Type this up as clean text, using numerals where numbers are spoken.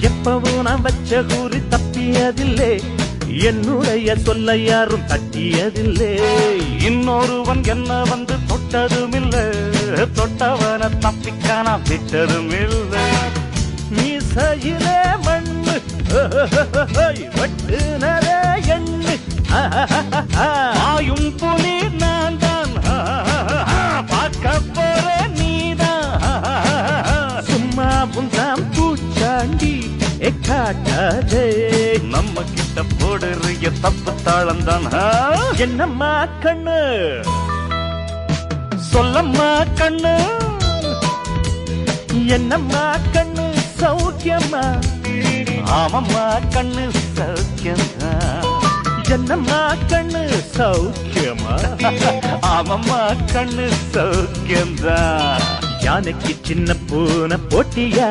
எப்பவும் நான் வச்ச கூறி தப்பியதில்லை, என்னுடைய சொல்ல யாரும் தட்டியதில்லை. இன்னொருவன் என்ன வந்து தொட்டதுமில்லை, தொட்டவன தப்பிக்கான விட்டதும் இல்லை. மீசையிலே மண்ணு வெட்டுனரே எண்ணு, ஆயும் புலி நான் தான், பார்க்க போறேன் நீதான். சும்மா புந்தாம் பூச்சாண்டி காட்டாதே, நம்ம கிட்ட போடுறிய தப்பு தாளந்தான். என்னம்மா கண்ணு சொல்லம்மா கண்ணு, என்னம்மா கண்ணு சௌக்கியம்மா? ஆமம்மா கண்ணு சௌக்கியம்மா. என்னம்மா கண்ணு சௌக்கியமா? ஆமம்மா கண்ணு சௌக்கியம்தான். யானைக்கு சின்ன பூனை போட்டியா,